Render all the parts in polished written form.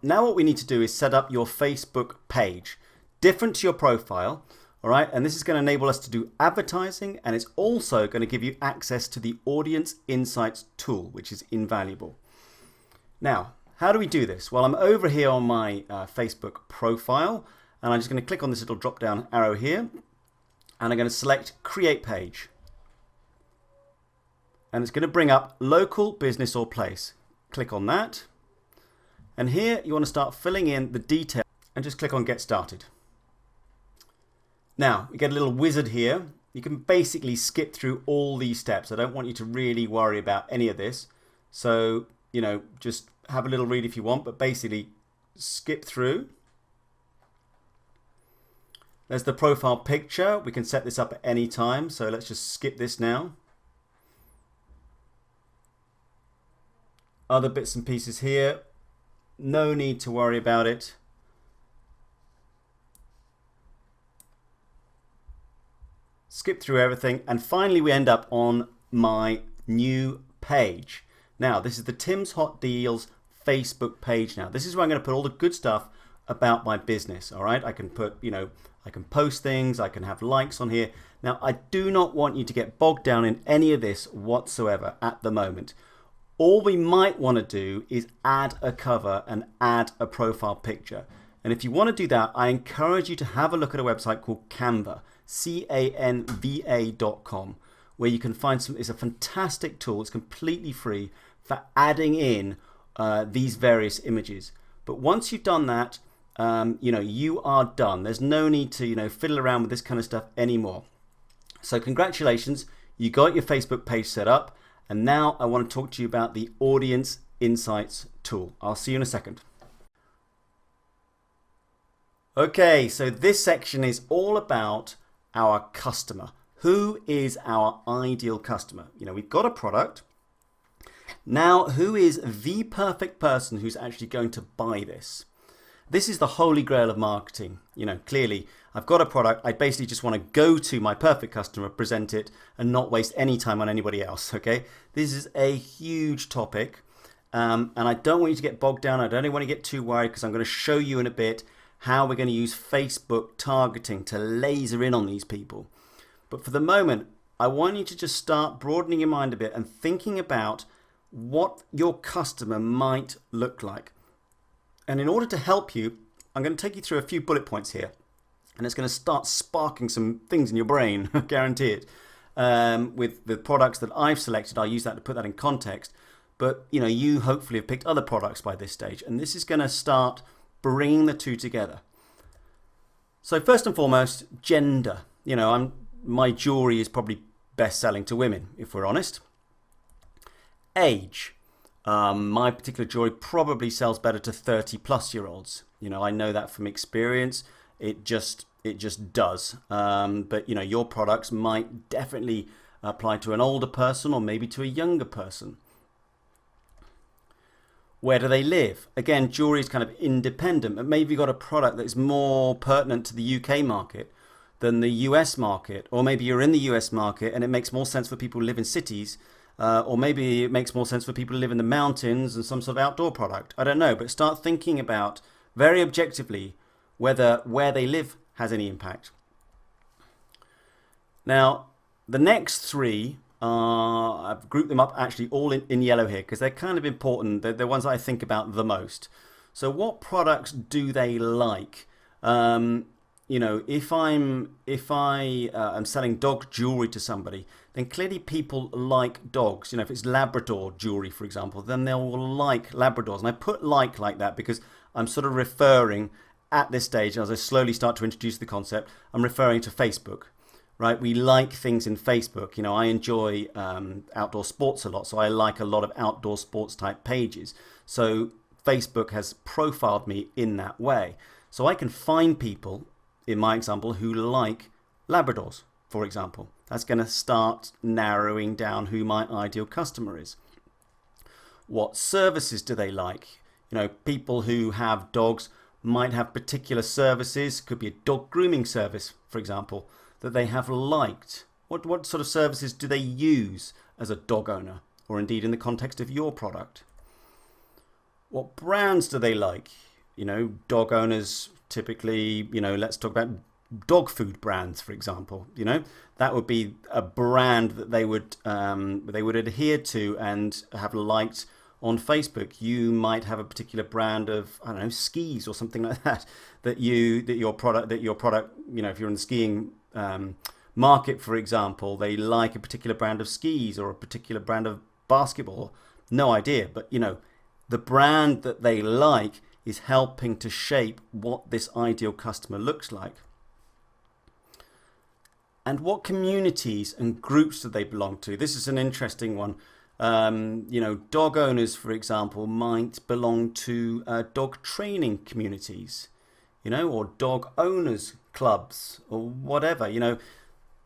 now what we need to do is set up your Facebook page, different to your profile. All right, and this is going to enable us to do advertising, and it's also going to give you access to the Audience Insights tool, which is invaluable. Now, how do we do this? Well, I'm over here on my Facebook profile, and I'm just going to click on this little drop down arrow here, and I'm going to select Create Page. And it's going to bring up local, business, or place. Click on that. And here you want to start filling in the details and just click on Get Started. Now, you get a little wizard here. You can basically skip through all these steps. I don't want you to really worry about any of this. So, just have a little read if you want, but basically skip through. There's the profile picture. We can set this up at any time. So let's just skip this now. Other bits and pieces here. No need to worry about it. Skip through everything, and finally we end up on my new page. Now, this is the Tim's Hot Deals Facebook page now. This is where I'm going to put all the good stuff about my business, all right? I can put, I can post things, I can have likes on here. Now, I do not want you to get bogged down in any of this whatsoever at the moment. All we might want to do is add a cover and add a profile picture. And if you want to do that, I encourage you to have a look at a website called Canva. canva.com, where you can find it's a fantastic tool. It's completely free for adding in these various images. But once you've done that, you are done. There's no need to fiddle around with this kind of stuff anymore. So congratulations, you got your Facebook page set up, and now I want to talk to you about the Audience Insights tool. I'll see you in a second. Okay, so this section is all about our customer. Who is our ideal customer? We've got a product. Now, who is the perfect person who's actually going to buy this? This is the holy grail of marketing. Clearly, I've got a product. I basically just want to go to my perfect customer, present it, and not waste any time on anybody else, okay? This is a huge topic, and I don't want you to get bogged down. I don't want to get too worried, because I'm going to show you in a bit how we're going to use Facebook targeting to laser in on these people. But for the moment, I want you to just start broadening your mind a bit and thinking about what your customer might look like. And in order to help you, I'm going to take you through a few bullet points here. And it's going to start sparking some things in your brain, I guarantee it. With the products that I've selected, I'll use that to put that in context. But you hopefully have picked other products by this stage. And this is going to start bringing the two together. So first and foremost, gender. My jewelry is probably best selling to women, if we're honest. Age. My particular jewelry probably sells better to 30-plus-year-olds. I know that from experience. It just does. But your products might definitely apply to an older person or maybe to a younger person. Where do they live? Again, jewelry is kind of independent, but maybe you've got a product that's more pertinent to the UK market than the US market, or maybe you're in the US market and it makes more sense for people who live in cities, or maybe it makes more sense for people who live in the mountains and some sort of outdoor product. I don't know, but start thinking about very objectively whether where they live has any impact. Now, the next three, I've grouped them up actually all in yellow here because they're kind of important. They're the ones that I think about the most. So what products do they like? If I am selling dog jewelry to somebody, then clearly people like dogs. If it's Labrador jewelry, for example, then they'll like Labradors. And I put like that because I'm sort of referring at this stage, as I slowly start to introduce the concept, I'm referring to Facebook. Right, we like things in Facebook. I enjoy outdoor sports a lot, so I like a lot of outdoor sports type pages. So Facebook has profiled me in that way. So I can find people, in my example, who like Labradors, for example. That's going to start narrowing down who my ideal customer is. What services do they like? People who have dogs might have particular services. Could be a dog grooming service, for example, that they have liked. What sort of services do they use as a dog owner, or indeed in the context of your product? What brands do they like? dog owners typically, let's talk about dog food brands, for example. That would be a brand that they would adhere to and have liked on Facebook. You might have a particular brand of, I don't know, skis or something like that, that your product, if you're in the skiing market, for example, they like a particular brand of skis or a particular brand of basketball. No idea, but the brand that they like is helping to shape what this ideal customer looks like. And what communities and groups do they belong to? This is an interesting one. Dog owners, for example, might belong to dog training communities, or dog owners clubs or whatever.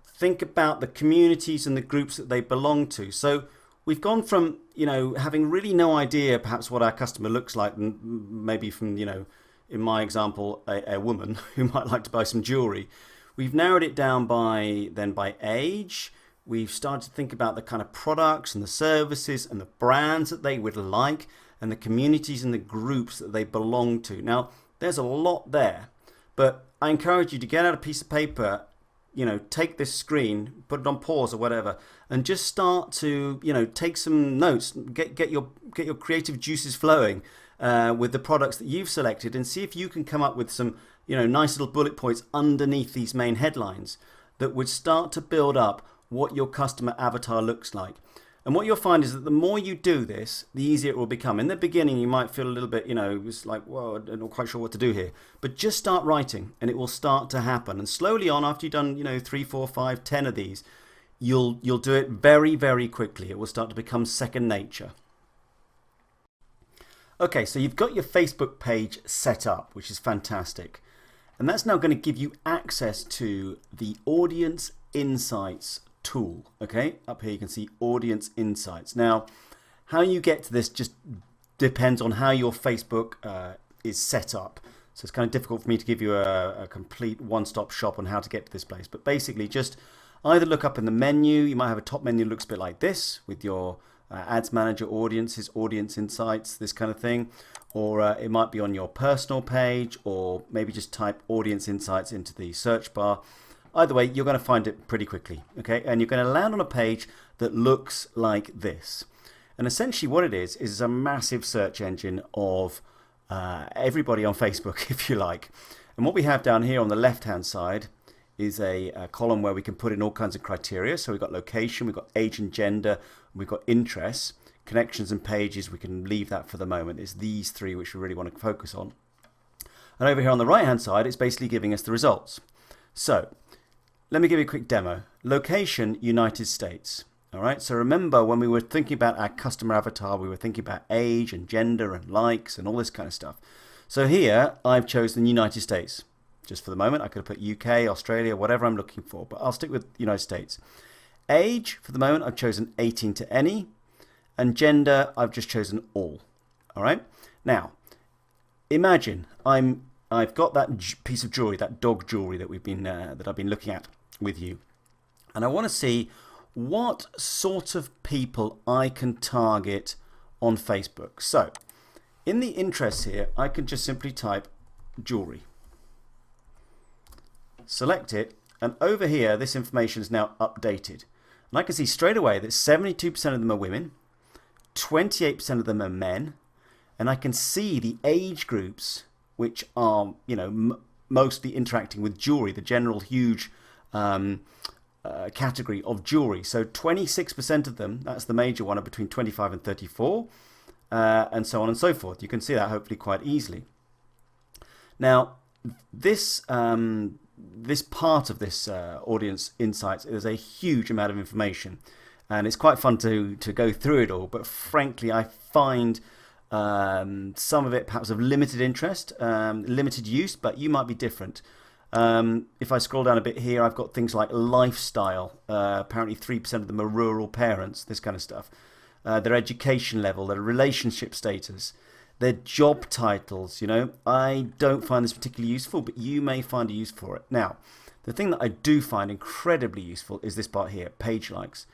Think about the communities and the groups that they belong to. So we've gone from, having really no idea perhaps what our customer looks like, maybe from, in my example, a woman who might like to buy some jewelry. We've narrowed it down by age. We've started to think about the kind of products and the services and the brands that they would like and the communities and the groups that they belong to. Now, there's a lot there, but I encourage you to get out a piece of paper, take this screen, put it on pause or whatever, and just start to, take some notes, get your creative juices flowing with the products that you've selected, and see if you can come up with some, nice little bullet points underneath these main headlines that would start to build up what your customer avatar looks like. And what you'll find is that the more you do this, the easier it will become. In the beginning, you might feel a little bit, it's like, whoa, I'm not quite sure what to do here. But just start writing and it will start to happen. And slowly on, after you've done, 3, 4, 5, 10 of these, you'll do it very, very quickly. It will start to become second nature. Okay, so you've got your Facebook page set up, which is fantastic. And that's now going to give you access to the Audience Insights tool. Okay, up here you can see Audience Insights. Now, how you get to this just depends on how your Facebook is set up. So it's kind of difficult for me to give you a complete one-stop shop on how to get to this place. But basically, just either look up in the menu. You might have a top menu that looks a bit like this with your Ads Manager, Audiences, Audience Insights, this kind of thing. Or it might be on your personal page, or maybe just type Audience Insights into the search bar. Either way, you're going to find it pretty quickly, okay? And you're going to land on a page that looks like this. And essentially what it is a massive search engine of everybody on Facebook, if you like. And what we have down here on the left-hand side is a column where we can put in all kinds of criteria. So we've got location, we've got age and gender, we've got interests, connections and pages. We can leave that for the moment. It's these three which we really want to focus on. And over here on the right-hand side, it's basically giving us the results. So let me give you a quick demo. Location, United States. All right, so remember when we were thinking about our customer avatar, we were thinking about age and gender and likes and all this kind of stuff. So here I've chosen United States. Just for the moment, I could have put UK, Australia, whatever I'm looking for, but I'll stick with United States. Age, for the moment, I've chosen 18 to any, and gender, I've just chosen all. All right. Now, imagine I've got that piece of jewelry, that dog jewelry that I've been looking at with you, and I want to see what sort of people I can target on Facebook. So, in the interests here, I can just simply type jewelry. Select it, and over here this information is now updated. And I can see straight away that 72% of them are women, 28% of them are men, and I can see the age groups which are, mostly interacting with jewelry, the general huge category of jewelry. So 26% of them, that's the major one, are between 25 and 34, and so on and so forth. You can see that hopefully quite easily. Now, this part of this Audience Insights is a huge amount of information, and it's quite fun to go through it all, but frankly I find some of it perhaps of limited interest, limited use, but you might be different. If I scroll down a bit here, I've got things like lifestyle. Apparently 3% of them are rural parents, this kind of stuff. Their education level, their relationship status, their job titles. I don't find this particularly useful, but you may find a use for it. Now, the thing that I do find incredibly useful is this part here, page likes.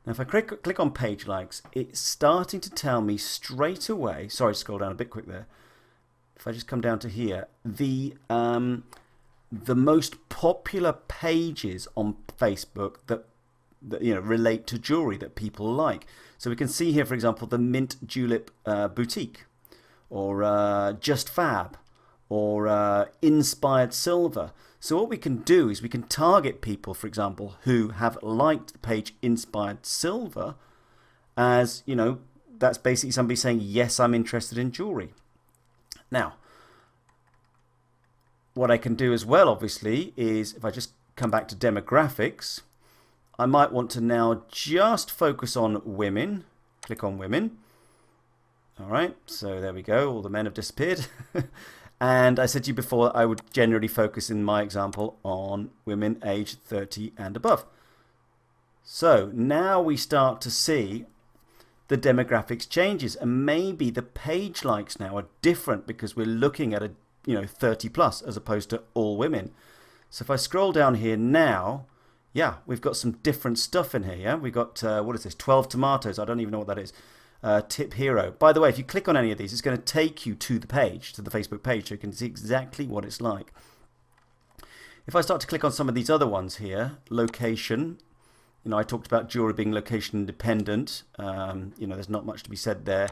Now, if I click on page likes, it's starting to tell me straight away, sorry, scroll down a bit quick there. if I just come down to here, the most popular pages on Facebook that relate to jewelry that people like. So we can see here, for example, the Mint Julep Boutique, or Just Fab, or Inspired Silver. So what we can do is we can target people, for example, who have liked the page Inspired Silver, as, that's basically somebody saying, yes, I'm interested in jewelry. Now, what I can do as well, obviously, is if I just come back to demographics, I might want to now just focus on women. Click on women. All right, so there we go. All the men have disappeared. And I said to you before, I would generally focus in my example on women aged 30 and above. So now we start to see the demographics changes, and maybe the page likes now are different because we're looking at a 30 plus as opposed to all women. So if I scroll down here now, yeah, we've got some different stuff in here. Yeah, we've got what is this? 12 tomatoes. I don't even know what that is. Tip hero. By the way, if you click on any of these, it's going to take you to the page, to the Facebook page, so you can see exactly what it's like. If I start to click on some of these other ones here, location. I talked about jewelry being location independent. There's not much to be said there.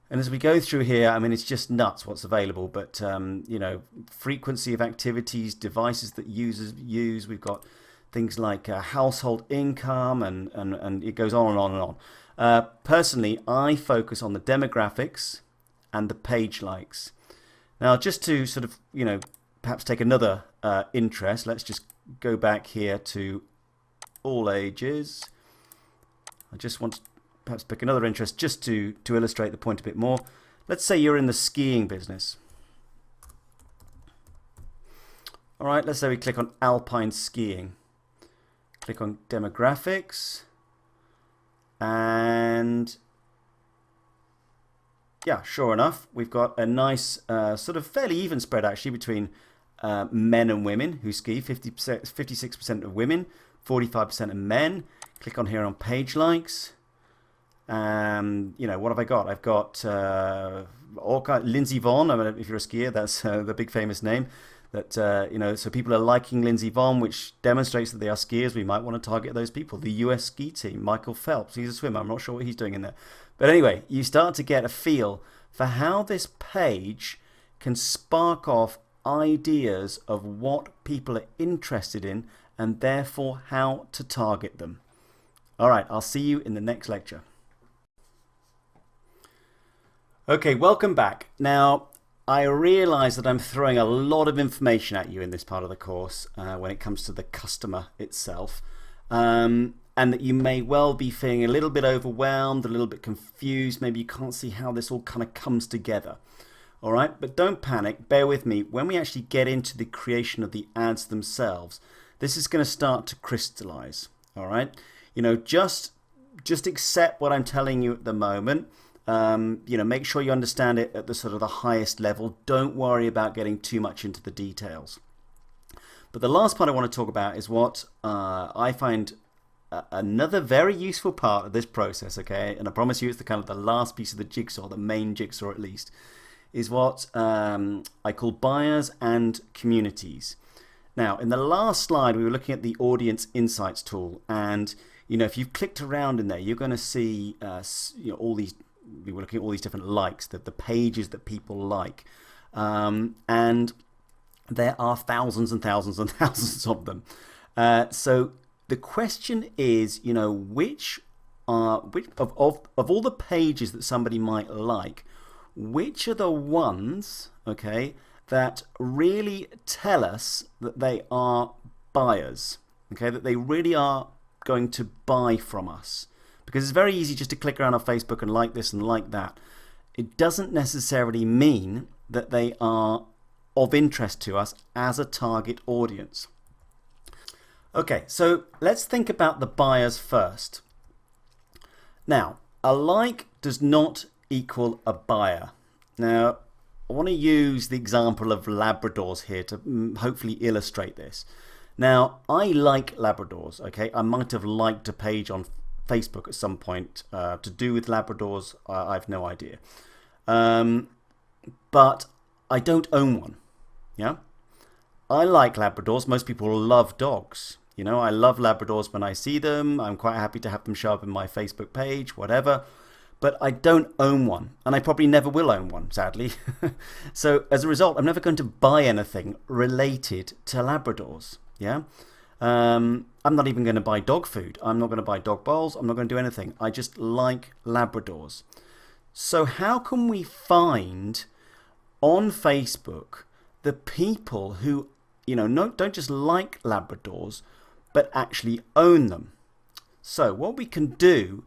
And as we go through here, I mean, it's just nuts what's available. But, frequency of activities, devices that users use. We've got things like household income, and it goes on and on and on. Personally, I focus on the demographics and the page likes. Now, just to sort of, perhaps take another interest, let's just go back here to all ages. I just want to perhaps pick another interest just to illustrate the point a bit more. Let's say you're in the skiing business. All right, let's say we click on alpine skiing. Click on demographics. And yeah, sure enough, we've got a nice sort of fairly even spread actually between men and women who ski. 56% of women, 45% of men. Click on here on page likes. What have I got? I've got Lindsey Vonn. I mean, if you're a skier, that's the big famous name. That so people are liking Lindsey Vonn, which demonstrates that they are skiers. We might want to target those people. The US ski team, Michael Phelps, he's a swimmer. I'm not sure what he's doing in there, but anyway, you start to get a feel for how this page can spark off ideas of what people are interested in, and therefore how to target them. All right, I'll see you in the next lecture. Okay, welcome back. Now, I realize that I'm throwing a lot of information at you in this part of the course when it comes to the customer itself, and that you may well be feeling a little bit overwhelmed, a little bit confused. Maybe you can't see how this all kind of comes together. All right, but don't panic. Bear with me. When we actually get into the creation of the ads themselves, this is going to start to crystallize. All right, just accept what I'm telling you at the moment. Make sure you understand it at the sort of the highest level. Don't worry about getting too much into the details. But the last part I want to talk about is what I find another very useful part of this process, okay? And I promise you it's the kind of the last piece of the jigsaw, the main jigsaw at least, is what I call buyers and communities. Now, in the last slide, we were looking at the Audience Insights tool. And, if you've clicked around in there, you're going to see all these. We were looking at all these different likes, the pages that people like, and there are thousands and thousands and thousands of them. So the question is, which of all the pages that somebody might like, which are the ones, okay, that really tell us that they are buyers, okay, that they really are going to buy from us. Because it's very easy just to click around on Facebook and like this and like that. It doesn't necessarily mean that they are of interest to us as a target audience. Okay, so let's think about the buyers first. Now, a like does not equal a buyer. Now, I want to use the example of Labradors here to hopefully illustrate this. Now, I like Labradors, okay? I might have liked a page on Facebook at some point to do with Labradors. I've no idea. But I don't own one. Yeah, I like Labradors. Most people love dogs. I love Labradors when I see them. I'm quite happy to have them show up in my Facebook page, whatever. But I don't own one, and I probably never will own one, sadly. So as a result, I'm never going to buy anything related to Labradors. Yeah, I'm not even going to buy dog food. I'm not going to buy dog bowls. I'm not going to do anything. I just like Labradors. So how can we find on Facebook the people who don't just like Labradors, but actually own them? So what we can do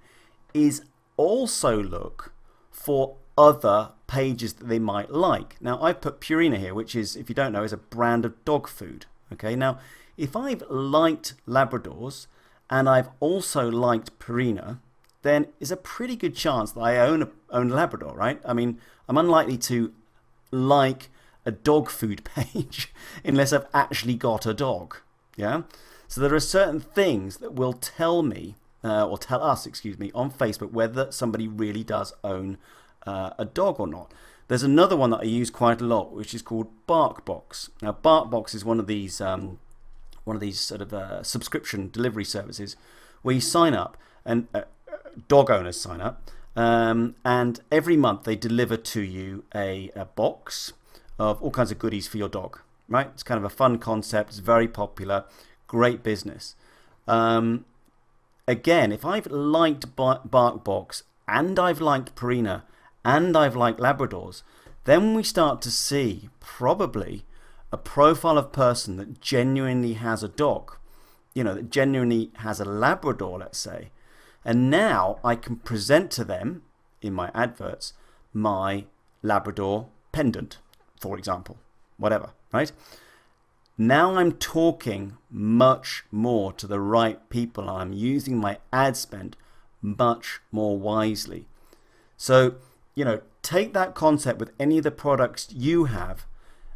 is also look for other pages that they might like. Now I've put Purina here, which is, if you don't know, is a brand of dog food. Okay, now if I've liked Labradors and I've also liked Purina, then there's a pretty good chance that I own a Labrador, right? I mean, I'm unlikely to like a dog food page unless I've actually got a dog. Yeah, so there are certain things that will tell me or tell us, on Facebook whether somebody really does own a dog or not. There's another one that I use quite a lot, which is called BarkBox. Now, BarkBox is one of these sort of subscription delivery services where you sign up and dog owners sign up, and every month they deliver to you a box of all kinds of goodies for your dog. Right? It's kind of a fun concept. It's very popular. Great business. Again, if I've liked BarkBox and I've liked Purina and I've liked Labradors, then we start to see probably a profile of person that genuinely has a dog, that genuinely has a Labrador, let's say. And now I can present to them in my adverts my Labrador pendant, for example, whatever, right? Now I'm talking much more to the right people. I'm using my ad spend much more wisely. So, take that concept with any of the products you have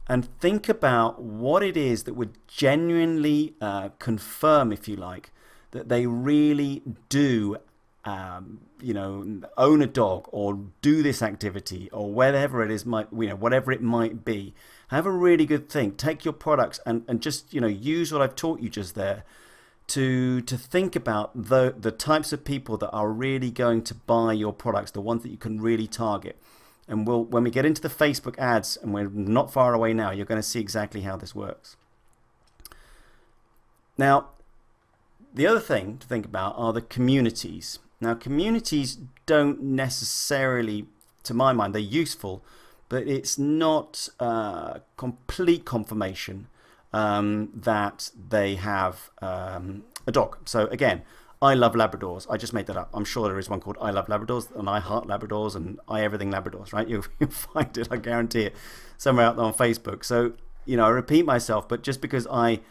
and think about what it is that would genuinely confirm, if you like, that they really do own a dog or do this activity or whatever it is, whatever it might be. Have a really good think. Take your products and just use what I've taught you just there to think about the types of people that are really going to buy your products, the ones that you can really target. And when we get into the Facebook ads, and we're not far away now, you're going to see exactly how this works. Now, the other thing to think about are the communities. Now, communities don't necessarily, to my mind, they're useful, but it's not complete confirmation that they have a dog. So again, I love Labradors. I just made that up. I'm sure there is one called I Love Labradors and I Heart Labradors and I Everything Labradors, right? You'll find it, I guarantee it, somewhere out there on Facebook. So, I repeat myself, but just because I,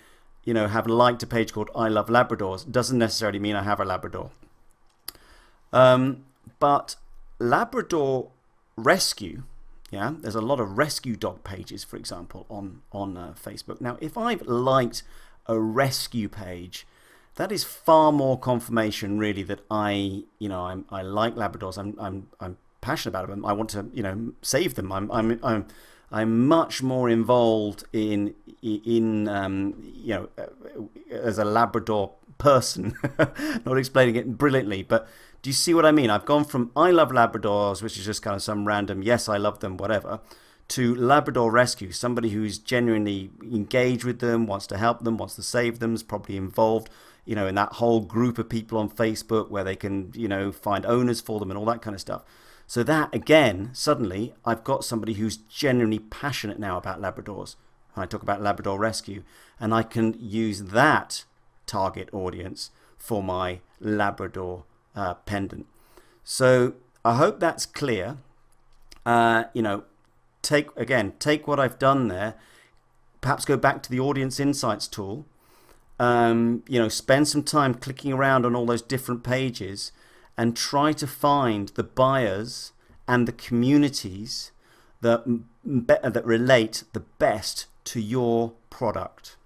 have liked a page called I Love Labradors doesn't necessarily mean I have a Labrador. But Labrador Rescue, yeah, there's a lot of rescue dog pages, for example, on Facebook. Now, if I've liked a rescue page, that is far more confirmation, really, that I like Labradors. I'm passionate about them. I want to, save them. I'm much more involved in as a Labrador person. Not explaining it brilliantly, but do you see what I mean? I've gone from I love Labradors, which is just kind of some random, yes, I love them, whatever, to Labrador Rescue, somebody who's genuinely engaged with them, wants to help them, wants to save them, is probably involved, in that whole group of people on Facebook where they can, find owners for them and all that kind of stuff. So that, again, suddenly I've got somebody who's genuinely passionate now about Labradors. I talk about Labrador Rescue, and I can use that target audience for my Labrador pendant. So I hope that's clear. Take what I've done there, perhaps go back to the Audience Insights tool, spend some time clicking around on all those different pages and try to find the buyers and the communities that relate the best to your product.